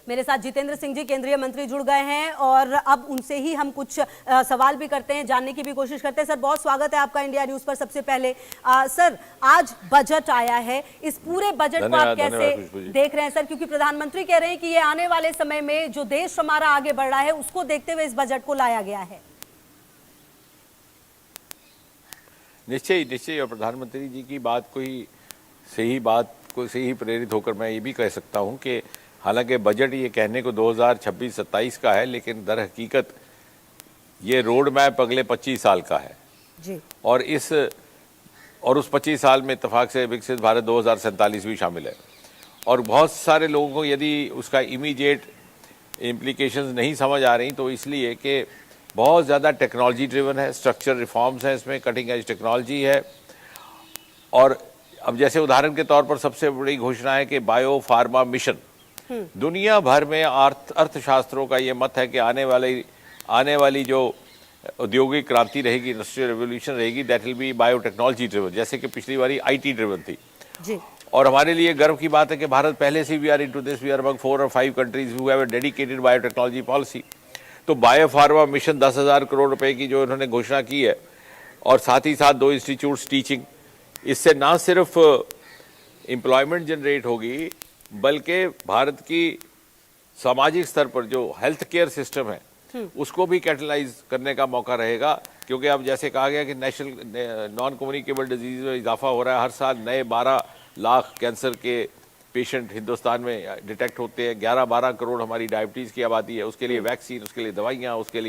मेरे साथ जितेंद्र सिंह जी केंद्रीय मंत्री जुड़ गए हैं और अब उनसे ही हम कुछ सवाल भी करते हैं, जानने की भी कोशिश करते हैं। सर, बहुत स्वागत है आपका इंडिया न्यूज पर। सबसे पहले सर, आज बजट आया है, इस पूरे बजट को आप कैसे देख रहे हैं सर? क्योंकि प्रधानमंत्री कह रहे हैं कि ये आने वाले समय में जो देश हमारा आगे बढ़ रहा है उसको देखते हुए इस बजट को लाया गया है। निश्चय और प्रधानमंत्री जी की बात को ही प्रेरित होकर मैं ये भी कह सकता हूँ कि हालांकि बजट ये कहने को 2026-27 का है, लेकिन दर हकीकत ये रोड मैप अगले 25 साल का है जी। और उस 25 साल में इत्तेफाक से विकसित भारत 2047 भी शामिल है। और बहुत सारे लोगों को यदि उसका इमीडिएट इम्प्लीकेशंस नहीं समझ आ रही तो इसलिए कि बहुत ज़्यादा टेक्नोलॉजी ड्रिवन है, स्ट्रक्चर रिफॉर्म्स हैं, इसमें कटिंग एज टेक्नोलॉजी है। और अब जैसे उदाहरण के तौर पर सबसे बड़ी घोषणा है कि बायो फार्मा मिशन, दुनिया भर में अर्थशास्त्रों का ये मत है कि आने वाली जो औद्योगिक क्रांति रहेगी, इंडस्ट्रियल रेवोल्यूशन रहेगी, that will be biotechnology driven, जैसे कि पिछली बारी आईटी ड्रिवन थी जी। और हमारे लिए गर्व की बात है कि भारत पहले से we are into this, we are among 4 और 5 countries who have a dedicated biotechnology policy. तो बायो फार्मा मिशन 10,000 करोड़ रुपए की जो इन्होंने घोषणा की है और साथ ही साथ 2 इंस्टीट्यूट्स टीचिंग, इससे ना सिर्फ एम्प्लॉयमेंट जनरेट होगी बल्कि भारत की सामाजिक स्तर पर जो हेल्थ केयर सिस्टम है उसको भी कैटलाइज करने का मौका रहेगा। क्योंकि अब जैसे कहा गया कि नेशनल नॉन कम्युनिकेबल डिजीज में इजाफा हो रहा है, हर साल नए 12 लाख कैंसर के पेशेंट हिंदुस्तान में डिटेक्ट होते हैं, 11-12 करोड़ हमारी डायबिटीज़ की आबादी है, उसके लिए वैक्सीन, उसके लिए दवाइयाँ, उसके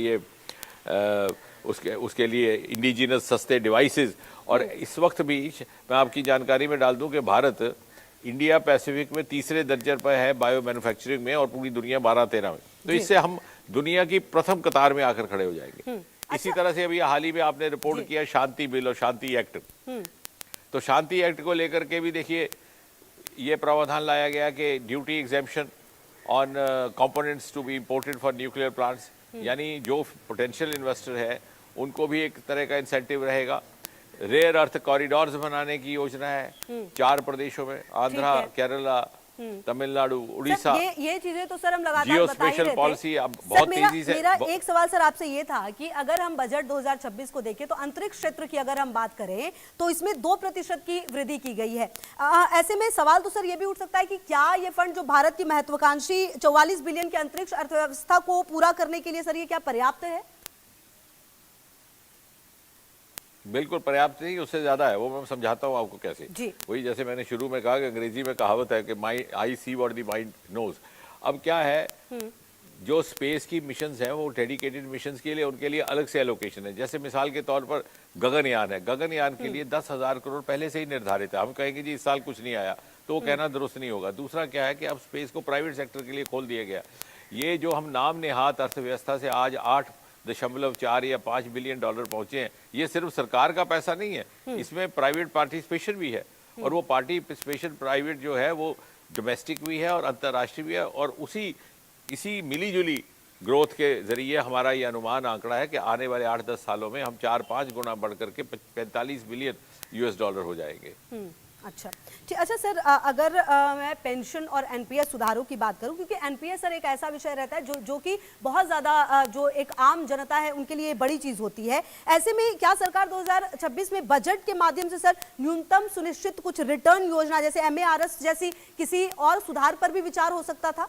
लिए इंडिजिनस सस्ते डिवाइसेस। और इस वक्त भी मैं आपकी जानकारी में डाल दूं कि भारत इंडिया पैसिफिक में तीसरे दर्जे पर है बायो मैन्युफैक्चरिंग में और पूरी दुनिया 12-13 में। तो इससे हम दुनिया की प्रथम कतार में आकर खड़े हो जाएंगे। इसी तरह से अभी हाल ही में आपने रिपोर्ट किया शांति बिल और शांति एक्ट, तो शांति एक्ट को लेकर के भी देखिए ये प्रावधान लाया गया कि duty exemption on components to be imported for nuclear plants, यानी जो पोटेंशियल इन्वेस्टर है उनको भी एक तरह का इंसेंटिव रहेगा। रेयर अर्थ कॉरिडोर्स बनाने की योजना है 4 प्रदेशों में, आंध्रा, केरला, तमिलनाडु, उड़ीसा। ये चीजें तो सर हम लगातार जियो बता ही स्पेशल रहे थे। पॉलिसी अब बहुत तेजी से। मेरा एक सवाल सर आपसे ये था कि अगर हम बजट 2026 को देखें तो अंतरिक्ष क्षेत्र की अगर हम बात करें तो इसमें 2% की वृद्धि की गई है। ऐसे में सवाल तो सर ये भी उठ सकता है कि क्या ये फंड जो भारत की महत्वाकांक्षी 44 बिलियन की अंतरिक्ष अर्थव्यवस्था को पूरा करने के लिए सर ये क्या पर्याप्त है? बिल्कुल पर्याप्त नहीं, उससे ज्यादा है। वो मैं समझाता हूँ आपको कैसे। वही जैसे मैंने शुरू में कहा कि अंग्रेजी में कहावत है कि I see what the mind knows. अब क्या है, जो स्पेस की मिशंस हैं वो डेडिकेटेड मिशंस के लिए उनके लिए अलग से एलोकेशन है। जैसे मिसाल के तौर पर गगनयान है, गगनयान के लिए 10,000 करोड़ पहले से ही निर्धारित है। हम कहेंगे जी इस साल कुछ नहीं आया तो वो कहना दुरुस्त नहीं होगा। दूसरा क्या है कि अब स्पेस को प्राइवेट सेक्टर के लिए खोल दिया गया। ये जो हम नाम नेहात अर्थव्यवस्था से आज 8.4 या 5 बिलियन डॉलर पहुंचे हैं, ये सिर्फ सरकार का पैसा नहीं है, इसमें प्राइवेट पार्टिसिपेशन भी है। और वो पार्टिसिपेशन प्राइवेट जो है वो डोमेस्टिक भी है और अंतर्राष्ट्रीय भी है। और इसी मिली जुली ग्रोथ के जरिए हमारा ये अनुमान आंकड़ा है कि आने वाले 8-10 सालों में हम 4-5 गुना बढ़ करके 45 बिलियन US डॉलर हो जाएंगे। अच्छा ठीक। अच्छा सर, अगर मैं पेंशन और एनपीएस सुधारों की बात करूं, क्योंकि एनपीएस सर एक ऐसा विषय रहता है जो कि बहुत ज़्यादा जो एक आम जनता है उनके लिए बड़ी चीज़ होती है। ऐसे में क्या सरकार 2026 में बजट के माध्यम से सर न्यूनतम सुनिश्चित कुछ रिटर्न योजना जैसे MARS जैसी किसी और सुधार पर भी विचार हो सकता था?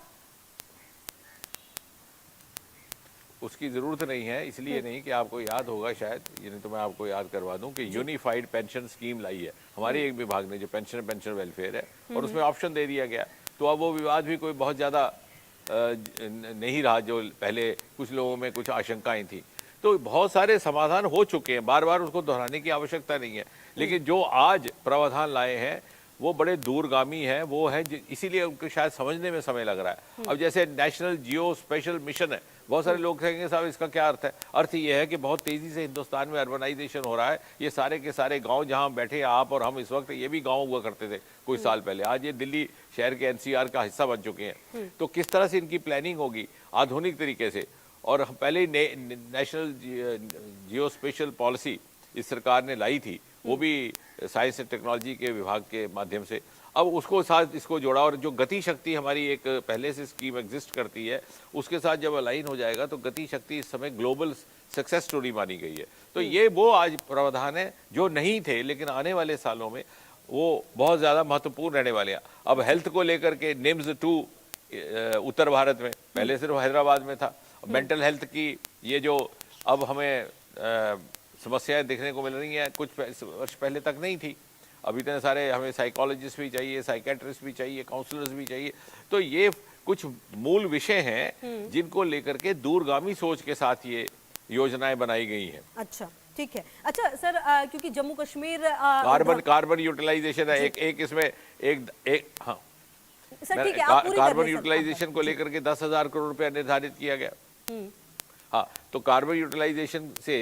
उसकी जरूरत नहीं है, इसलिए नहीं कि आपको याद होगा शायद, यानी तो मैं आपको याद करवा दूं कि यूनिफाइड पेंशन स्कीम लाई है हमारे एक विभाग ने जो पेंशन वेलफेयर है, और उसमें ऑप्शन दे दिया गया। तो अब वो विवाद भी कोई बहुत ज़्यादा नहीं रहा जो पहले कुछ लोगों में कुछ आशंकाएं थी। तो बहुत सारे समाधान हो चुके हैं, बार बार उसको दोहराने की आवश्यकता नहीं है। लेकिन जो आज प्रावधान लाए हैं वो बड़े दूरगामी है, वो है इसीलिए उनको शायद समझने में समय लग रहा है। अब जैसे नेशनल जियो स्पेशल मिशन है, बहुत सारे लोग कहेंगे साहब इसका क्या अर्थ है? अर्थ ये है कि बहुत तेजी से हिंदुस्तान में अर्बनाइजेशन हो रहा है। ये सारे के सारे गांव जहां बैठे आप और हम इस वक्त, ये भी गांव हुआ करते थे कुछ साल पहले, आज ये दिल्ली शहर के NCR का हिस्सा बन चुके हैं। तो किस तरह से इनकी प्लानिंग होगी आधुनिक तरीके से। और पहले नेशनल जियो स्पेशल पॉलिसी इस सरकार ने लाई थी, वो भी साइंस एंड टेक्नोलॉजी के विभाग के माध्यम से। अब उसको साथ इसको जोड़ा, और जो गति शक्ति हमारी एक पहले से स्कीम एग्जिस्ट करती है उसके साथ जब अलाइन हो जाएगा तो गति शक्ति इस समय ग्लोबल सक्सेस स्टोरी मानी गई है। तो ये वो आज प्रावधान है जो नहीं थे, लेकिन आने वाले सालों में वो बहुत ज़्यादा महत्वपूर्ण रहने वाले हैं। अब हेल्थ को लेकर के निम्स 2 उत्तर भारत में, पहले सिर्फ हैदराबाद में था। मेंटल हेल्थ की ये जो अब हमें समस्याएं देखने को मिल रही हैं, कुछ वर्ष पहले तक नहीं थी। अब इतने सारे हमें साइकोलॉजिस्ट भी चाहिए, साइकेट्रिस्ट भी चाहिए, काउंसलर्स भी चाहिए। तो ये कुछ मूल विषय हैं जिनको लेकर के दूरगामी सोच के साथ ये योजनाएं बनाई गई हैं। अच्छा, ठीक है। अच्छा सर, क्योंकि जम्मू कश्मीर कार्बन यूटिलाइजेशन है एक इसमें एक हाँ सर ठीक है, आप पूरी कर कार्बन लें, सर, यूटिलाइजेशन को लेकर के 10,000 करोड़ रुपया निर्धारित किया गया। हाँ, तो कार्बन यूटिलाइजेशन से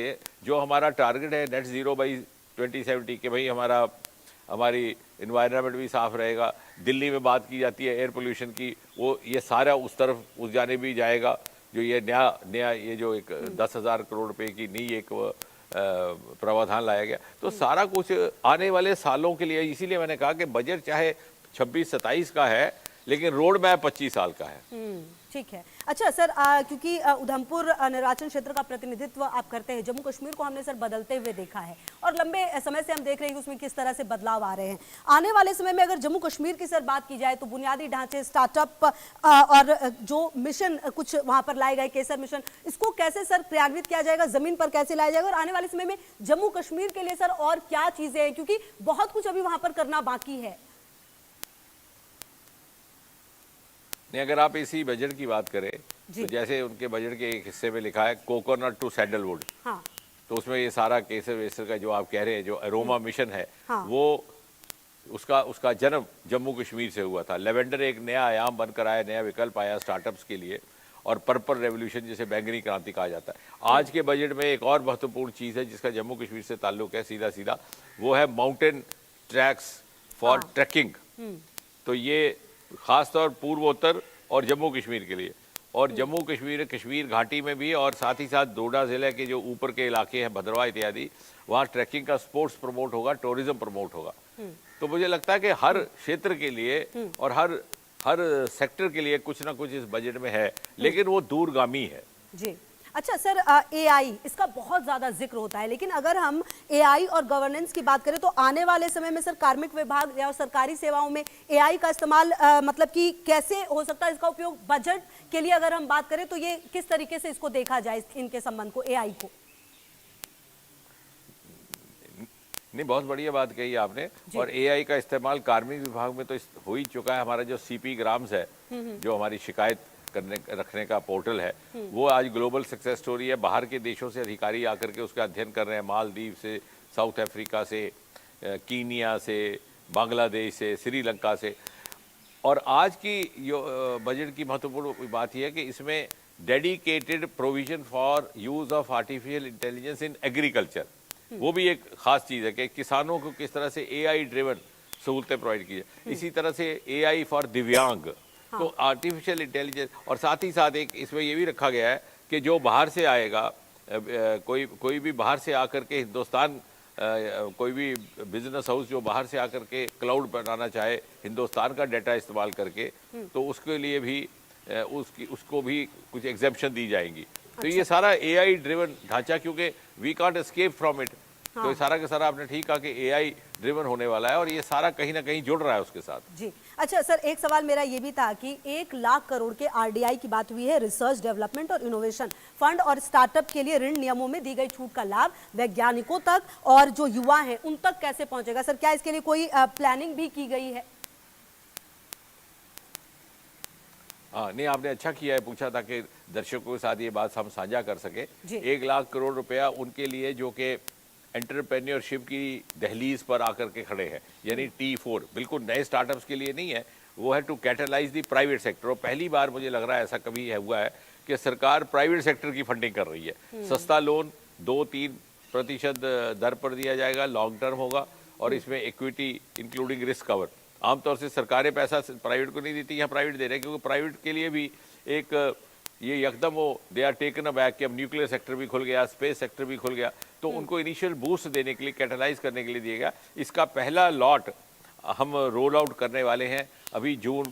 जो हमारा टारगेट है नेट जीरो बाई 2070 के, भाई हमारी इन्वायरमेंट भी साफ रहेगा। दिल्ली में बात की जाती है एयर पोल्यूशन की, वो ये सारा उस तरफ उस जाने भी जाएगा। जो ये नया ये जो एक 10,000 करोड़ रुपए की नई एक प्रावधान लाया गया, तो सारा कुछ आने वाले सालों के लिए। इसीलिए मैंने कहा कि बजट चाहे 26-27 का है, लेकिन रोड मैप 25 साल का है। ठीक है। अच्छा सर, क्योंकि उधमपुर निर्वाचन क्षेत्र का प्रतिनिधित्व आप करते हैं, जम्मू कश्मीर को हमने सर बदलते हुए देखा है और लंबे समय से हम देख रहे हैं कि उसमें किस तरह से बदलाव आ रहे हैं। आने वाले समय में अगर जम्मू कश्मीर की सर बात की जाए तो बुनियादी ढांचे, स्टार्टअप और जो मिशन कुछ वहां पर लाए गए, केसर मिशन, इसको कैसे सर क्रियान्वित किया जाएगा, जमीन पर कैसे लाया जाएगा, और आने वाले समय में जम्मू कश्मीर के लिए सर और क्या चीजें हैं, क्योंकि बहुत कुछ अभी वहां पर करना बाकी है। अगर आप इसी बजट की बात करें तो जैसे उनके बजट के एक हिस्से में लिखा है कोकोनट टू सैंडलवुड, हाँ। तो उसमें ये सारा केसर वेसर का जो आप कह रहे हैं, जो अरोमा मिशन है, हाँ। वो उसका जन्म जम्मू कश्मीर से हुआ था। लेवेंडर एक नया आयाम बनकर आया, नया विकल्प आया स्टार्टअप्स के लिए, और पर्पल रेवोल्यूशन जिसे बैंगनी क्रांति कहा जाता है। आज के बजट में एक और महत्वपूर्ण चीज़ है जिसका जम्मू कश्मीर से ताल्लुक है सीधा सीधा, वो है माउंटेन ट्रैक्स फॉर ट्रैकिंग। तो ये खासतौर पूर्वोत्तर और जम्मू कश्मीर के लिए, और जम्मू कश्मीर घाटी में भी, और साथ ही साथ डोडा जिले के जो ऊपर के इलाके हैं, भद्रवाह इत्यादि, वहाँ ट्रैकिंग का स्पोर्ट्स प्रमोट होगा, टूरिज्म प्रमोट होगा। तो मुझे लगता है कि हर क्षेत्र के लिए और हर सेक्टर के लिए कुछ ना कुछ इस बजट में है, लेकिन वो दूरगामी है। जी। अच्छा सर, एआई, इसका बहुत ज़्यादा जिक्र होता है, लेकिन अगर हम एआई और गवर्नेंस की बात करें तो आने वाले समय में सर कार्मिक विभाग या सरकारी सेवाओं में एआई का इस्तेमाल मतलब कि कैसे हो सकता है, इसका उपयोग बजट के लिए अगर हम बात करें तो ये किस तरीके से इसको देखा जाए, इनके संबंध को, एआई को? नहीं, बहुत बढ़िया बात कही आपने। और एआई का इस्तेमाल कार्मिक विभाग में तो हो ही चुका है। हमारा जो सीपी ग्राम्स है, जो हमारी शिकायत रखने का पोर्टल है, वो आज ग्लोबल सक्सेस स्टोरी है। बाहर के देशों से अधिकारी आकर के उसका अध्ययन कर रहे हैं, मालदीव से, साउथ अफ्रीका से, कीनिया से, बांग्लादेश से, श्रीलंका से। और आज की बजट की महत्वपूर्ण बात यह है कि इसमें dedicated provision for use of artificial intelligence in agriculture, वो भी एक खास चीज़ है कि किसानों को किस तरह से एआई ड्रिवन सहूलतें प्रोवाइड की जाए। इसी तरह से एआई फॉर दिव्यांग, तो आर्टिफिशियल इंटेलिजेंस, और साथ ही साथ एक इसमें ये भी रखा गया है कि जो बाहर से आएगा, कोई भी बाहर से आकर के हिंदुस्तान, कोई भी बिजनेस हाउस जो बाहर से आकर के क्लाउड बनाना चाहे हिंदुस्तान का डाटा इस्तेमाल करके, तो उसके लिए भी उसको भी कुछ एग्जेम्पशन दी जाएंगी। तो ये सारा एआई ड्रिवन ढांचा, क्योंकि we can't escape from it, तो ये सारा का सारा आपने ठीक कहा कि एआई ड्रिवन होने वाला है, और ये सारा कहीं ना कहीं जुड़ रहा है उसके साथ। जी। अच्छा सर, एक सवाल मेरा ये भी था कि 1 लाख करोड़ के आरडीआई की बात हुई है, रिसर्च डेवलपमेंट और इनोवेशन फंड, और स्टार्टअप के लिए ऋण नियमों में दी गई छूट का लाभ वैज्ञानिकों तक और जो युवा हैं उन तक कैसे पहुंचेगा सर? क्या इसके लिए कोई प्लानिंग भी की गई है? हाँ, नहीं, आपने अच्छा किया है पूछा, ताकि दर्शकों के साथ ये बात हम साझा कर सके। 1 लाख करोड़ रुपया उनके लिए जो कि एंटरप्रेन्योरशिप की दहलीज पर आकर के खड़े हैं, यानी T4, बिल्कुल नए स्टार्टअप्स के लिए नहीं है, वो है to catalyse the private sector. और पहली बार मुझे लग रहा है ऐसा कभी हुआ है कि सरकार प्राइवेट सेक्टर की फंडिंग कर रही है। सस्ता लोन 2-3% दर पर दिया जाएगा, लॉन्ग टर्म होगा, और इसमें इक्विटी इंक्लूडिंग रिस्क कवर। आमतौर से सरकारें पैसा प्राइवेट को नहीं देती, यहाँ प्राइवेट दे रहे हैं, क्योंकि प्राइवेट के लिए भी एक ये एकदम वो they are taken aback कि अब न्यूक्लियर सेक्टर भी खुल गया, स्पेस सेक्टर भी खुल गया, तो उनको इनिशियल बूस्ट देने के लिए, कैटलाइज करने के लिए दिया गया। इसका पहला लॉट हम रोल आउट करने वाले हैं अभी जून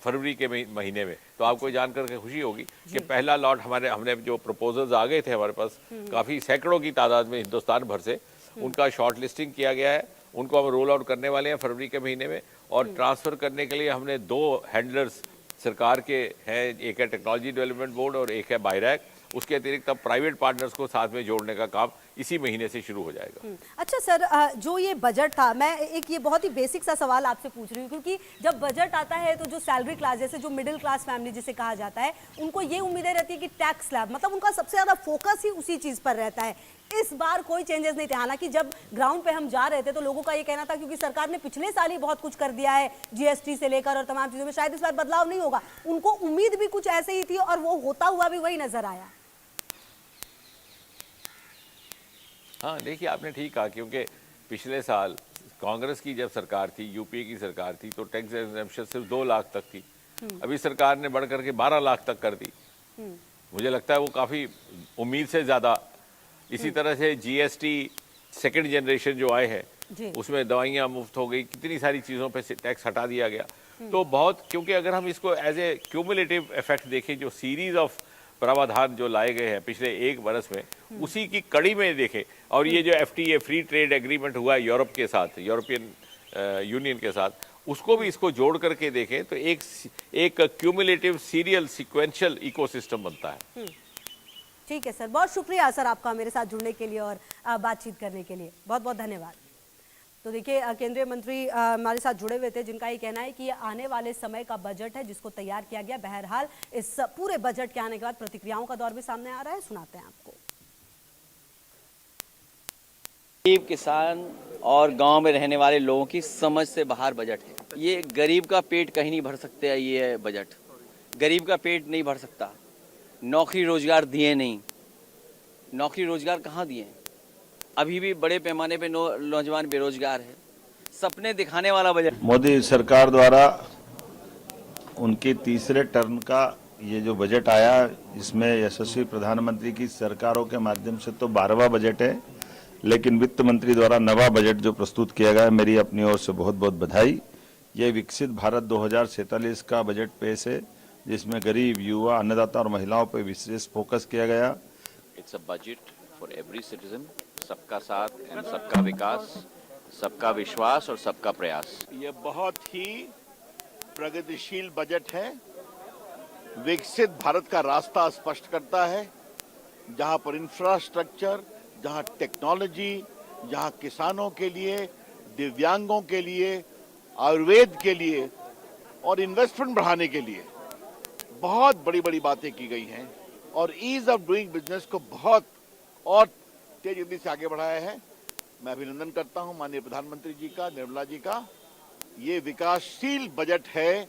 फरवरी के महीने में। तो आपको जानकर के खुशी होगी कि पहला लॉट हमने जो प्रपोजल्स आ गए थे हमारे पास, काफ़ी सैकड़ों की तादाद में हिंदुस्तान भर से, उनका शॉर्ट लिस्टिंग किया गया है। उनको हम रोल आउट करने वाले हैं फरवरी के महीने में। और ट्रांसफ़र करने के लिए हमने 2 हैंडलर्स सरकार के हैं, एक है टेक्नोलॉजी डेवलपमेंट बोर्ड और एक है बायरैक। उसके अतिरिक्त अब प्राइवेट पार्टनर्स को साथ में जोड़ने का काम इसी महीने से शुरू हो जाएगा। अच्छा सर, जो ये बजट था, मैं एक ये बहुत ही बेसिक सा सवाल आपसे पूछ रही हूँ, क्योंकि जब बजट आता है तो जो सैलरी क्लास, जैसे जो मिडिल क्लास फैमिली जिसे कहा जाता है, उनको ये उम्मीदें रहती है कि टैक्स स्लैब, मतलब उनका सबसे ज़्यादा फोकस ही उसी चीज़ पर रहता है। इस बार कोई चेंजेस नहीं थे। हालांकि जब ग्राउंड पे हम जा रहे थे तो लोगों का ये कहना था, क्योंकि सरकार ने पिछले साल ही बहुत कुछ कर दिया है जीएसटी से लेकर और तमाम चीज़ों में, शायद इस बार बदलाव नहीं होगा। उनको उम्मीद भी कुछ ऐसे ही थी और वो होता हुआ भी वही नजर आया। हाँ, देखिए आपने ठीक कहा, क्योंकि पिछले साल कांग्रेस की जब सरकार थी, यूपीए की सरकार थी, तो टैक्स एग्जेम्पशन सिर्फ 2 लाख तक थी। अभी सरकार ने बढ़ करके 12 लाख तक कर दी। मुझे लगता है वो काफ़ी उम्मीद से ज़्यादा। इसी तरह से जीएसटी सेकंड जनरेशन जो आए हैं, उसमें दवाइयाँ मुफ्त हो गई, कितनी सारी चीज़ों पे से टैक्स हटा दिया गया। तो बहुत, क्योंकि अगर हम इसको एज ए क्यूमुलेटिव इफेक्ट देखें, जो सीरीज ऑफ प्रावधान जो लाए गए हैं पिछले 1 बरस में, उसी की कड़ी में देखें, और ये जो FTA फ्री ट्रेड एग्रीमेंट हुआ है यूरोप के साथ, यूरोपियन यूनियन के साथ, उसको भी इसको जोड़ करके देखें तो एक क्यूमुलेटिव सीरियल सिक्वेंशियल इकोसिस्टम बनता है। ठीक है सर, बहुत शुक्रिया सर आपका मेरे साथ जुड़ने के लिए और बातचीत करने के लिए, बहुत बहुत धन्यवाद। तो देखिए, केंद्रीय मंत्री हमारे साथ जुड़े हुए थे, जिनका ये कहना है कि ये आने वाले समय का बजट है जिसको तैयार किया गया। बहरहाल इस पूरे बजट के आने के बाद प्रतिक्रियाओं का दौर भी सामने आ रहा है, सुनाते हैं आपको। गरीब किसान और गांव में रहने वाले लोगों की समझ से बाहर बजट है। ये गरीब का पेट कहीं नहीं भर सकते। ये बजट गरीब का पेट नहीं भर सकता। नौकरी रोजगार दिए नहीं। नौकरी रोजगार कहाँ दिए? अभी भी बड़े पैमाने पे नौजवान बेरोजगार है। सपने दिखाने वाला बजट। मोदी सरकार द्वारा उनके तीसरे टर्म का ये जो बजट आया, इसमें यशस्वी प्रधानमंत्री की सरकारों के माध्यम से तो 12वां बजट है, लेकिन वित्त मंत्री द्वारा नवा बजट जो प्रस्तुत किया गया है, मेरी अपनी ओर से बहुत बहुत बधाई। ये विकसित भारत 2047 का बजट पेश है, जिसमें गरीब, युवा, अन्नदाता और महिलाओं पर विशेष फोकस किया गया। It's a budget for every citizen, सबका साथ एंड सबका विकास, सबका विश्वास और सबका प्रयास। ये बहुत ही प्रगतिशील बजट है, विकसित भारत का रास्ता स्पष्ट करता है, जहां पर इंफ्रास्ट्रक्चर, जहां टेक्नोलॉजी, जहां किसानों के लिए, दिव्यांगों के लिए, आयुर्वेद के लिए और इन्वेस्टमेंट बढ़ाने के लिए बहुत बड़ी बड़ी बातें की गई हैं और ईज ऑफ डूइंग बिजनेस को बहुत और तेज गति से आगे बढ़ाया है। मैं अभिनंदन करता हूं माननीय प्रधानमंत्री जी का, निर्मला जी का। ये विकासशील बजट है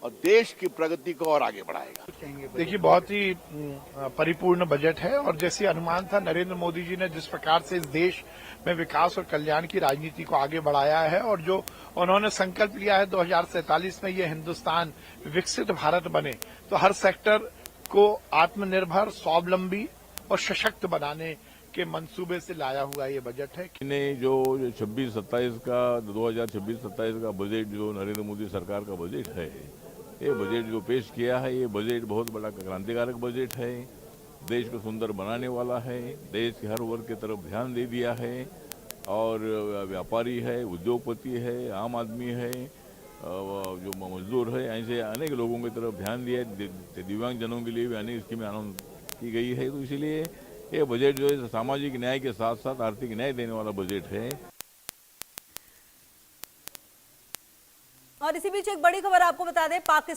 और देश की प्रगति को और आगे बढ़ाएगा। देखिए, बहुत ही परिपूर्ण बजट है और जैसे अनुमान था, नरेंद्र मोदी जी ने जिस प्रकार से इस देश में विकास और कल्याण की राजनीति को आगे बढ़ाया है और जो उन्होंने संकल्प लिया है 2047 में ये हिंदुस्तान विकसित भारत बने, तो हर सेक्टर को आत्मनिर्भर, स्वावलंबी और सशक्त बनाने के मंसूबे से लाया हुआ ये बजट है। ने जो 26-27 का 2026-27 का बजट जो नरेंद्र मोदी सरकार का बजट है, ये बजट जो पेश किया है, ये बजट बहुत बड़ा क्रांतिकारक बजट है। देश को सुंदर बनाने वाला है, देश के हर वर्ग की तरफ ध्यान दे दिया है और व्यापारी है, उद्योगपति है, आम आदमी है, जो मजदूर है, ऐसे अनेक लोगों की तरफ ध्यान दिया है। दिव्यांग जनों के लिए भी अनेक स्कीमें अनाउंस की गई है। तो इसीलिए ये बजट जो है सामाजिक न्याय के साथ साथ आर्थिक न्याय देने वाला बजट है। और इसी बीच एक बड़ी खबर आपको बता दें, पाकिस्तान